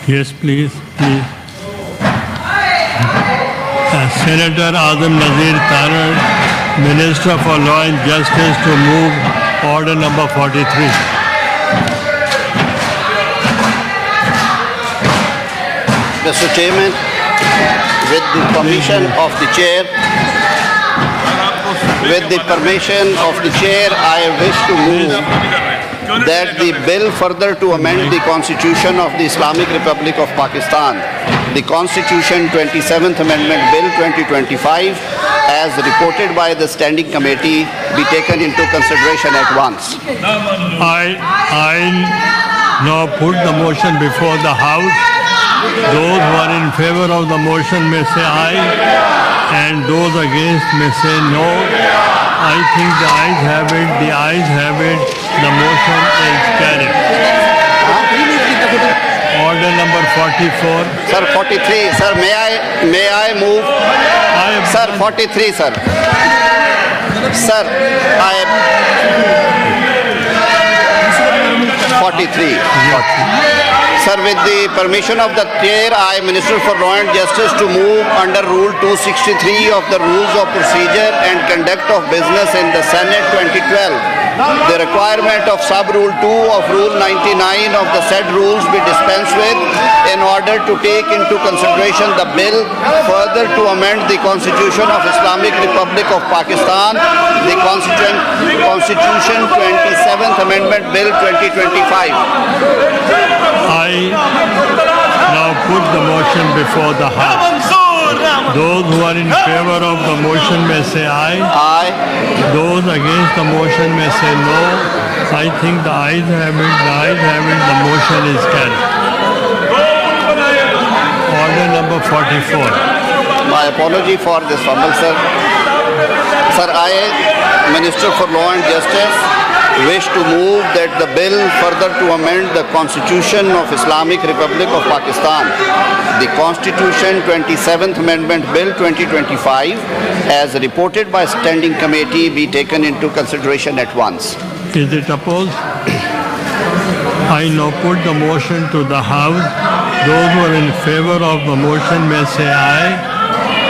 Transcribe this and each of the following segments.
Yes, please. Senator Azam Nazir Tarar, Minister for Law and Justice, to move order number 43. Mr. Chairman, with the permission of the chair, I wish to move that the bill further to amend the Constitution of the Islamic Republic of Pakistan, the Constitution 27th Amendment Bill 2025, as reported by the Standing Committee, be taken into consideration at once. I now put the motion before the House. Those who are in favor of the motion may say aye, and those against may say no. I think the ayes have it. The ayes have it. The motion is carried. Order number 44. Sir, 43. Sir, may I move? Sir, 43, sir. Sir, 43. Sir, with the permission of the chair, I, Minister for Law and Justice, to move under Rule 263 of the Rules of Procedure and Conduct of Business in the Senate 2012, the requirement of Sub-Rule 2 of Rule 99 of the said rules be dispensed with in order to take into consideration the bill further to amend the Constitution of Islamic Republic of Pakistan, the Constitution 27th Amendment Bill 2025. I now put the motion before the House. Those who are in favor of the motion may say aye. Aye. Those against the motion may say no. I think the ayes have it. The ayes have it. The motion is carried. Order number 44. My apology for this fumble, sir. Sir, I, Minister for Law and Justice, wish to move that the bill further to amend the Constitution of Islamic Republic of Pakistan, the Constitution 27th Amendment Bill 2025, as reported by Standing Committee, be taken into consideration at once. Is it opposed? I now put the motion to the House. Those who are in favor of the motion may say aye.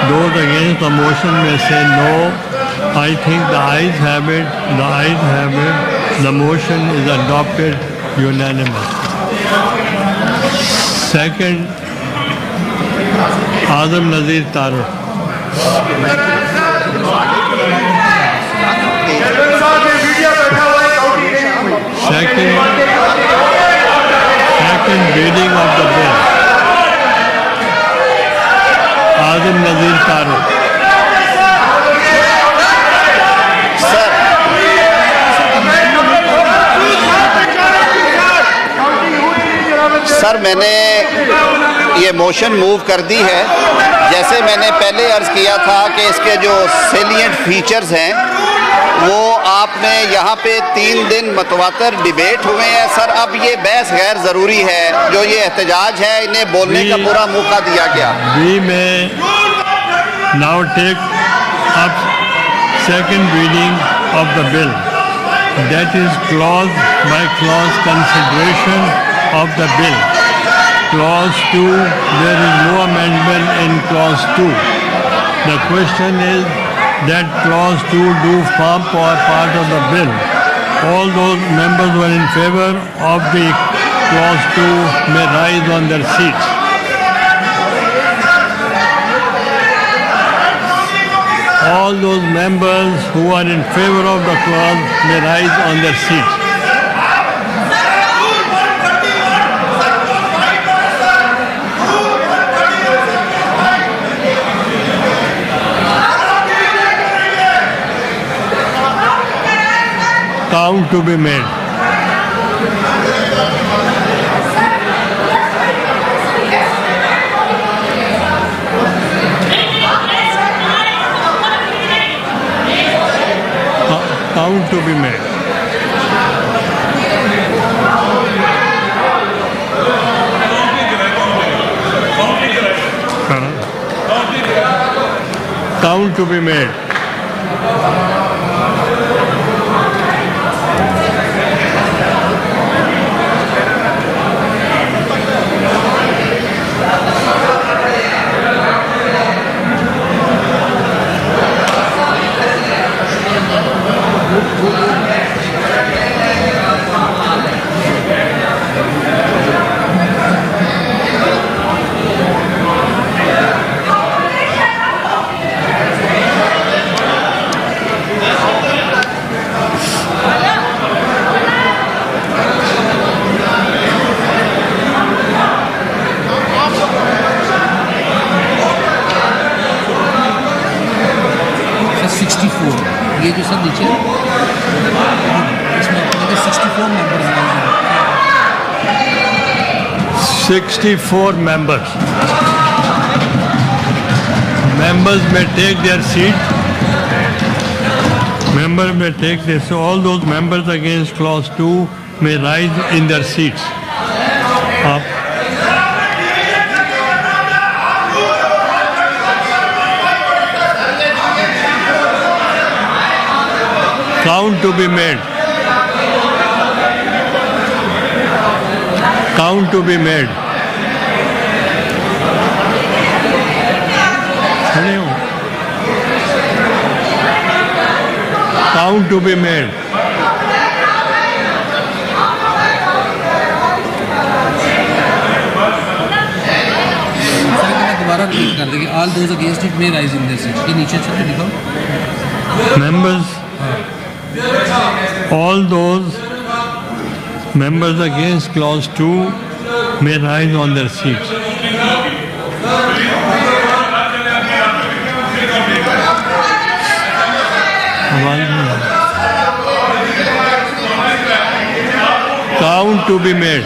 Those against the motion may say no. I think the ayes have it. The ayes have it. The motion is adopted unanimously. Second, Azam Nazir Tarar. Second reading of the bill. Azam Nazir Tarar. Sir, मैंने ये motion move कर दी है। जैसे मैंने पहले अर्ज़ किया था कि इसके जो सेलिएंट फीचर्स हैं वो आपने यहाँ पे 3 दिन मतवातर डिबेट हुए हैं। सर, अब ये बहस गैर ज़रूरी है। जो ये एहतजाज है, इन्हें बोलने का पूरा मौका दिया गया। We may now take up second reading of the bill. That is clause by clause consideration of the bill. Clause 2, there is no amendment in clause 2. The question is that clause 2 do form part of the bill. All those members who are in favor of the clause 2 may rise on their seats. All those members who are in favor of the clause may rise on their seats. Count to be made. Count to be made. Count to be made. You sir नीचे इसमें अपने 64 members हैं 64 members. Members may take their seat. Members may take this. So all those members against clause 2 may rise in their seats. Up. Count to be made. Count to be made. Count to be made. Sir मैं दोबारा repeat कर देंगे all those against it may rise in this seat ये नीचे चल लिखो Members, all those members against clause 2 may rise on their seats. Count to be made.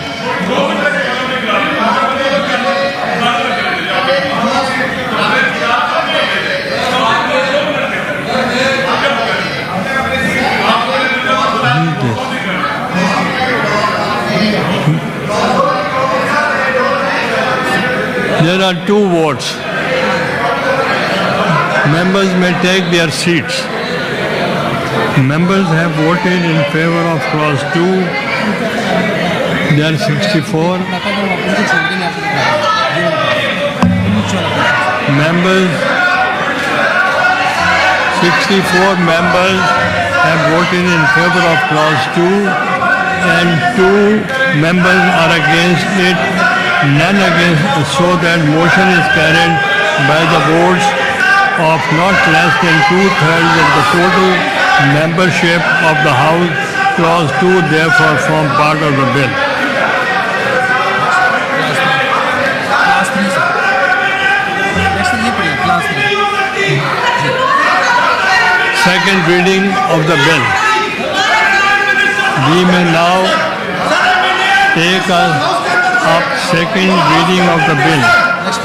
There are two votes. Members may take their seats. Members have voted in favor of clause 2. There are 64. Members, 64 members have voted in favor of clause 2 and 2 members are against it. None against, so that motion is carried by the votes of not less than 2/3 of the total membership of the House. Clause 2 therefore form part of the bill. Class 3 sir next ये पढ़िए class 3 Second reading of the bill. We may now take up second reading of the bill. Next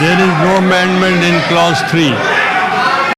There is no amendment in clause 3.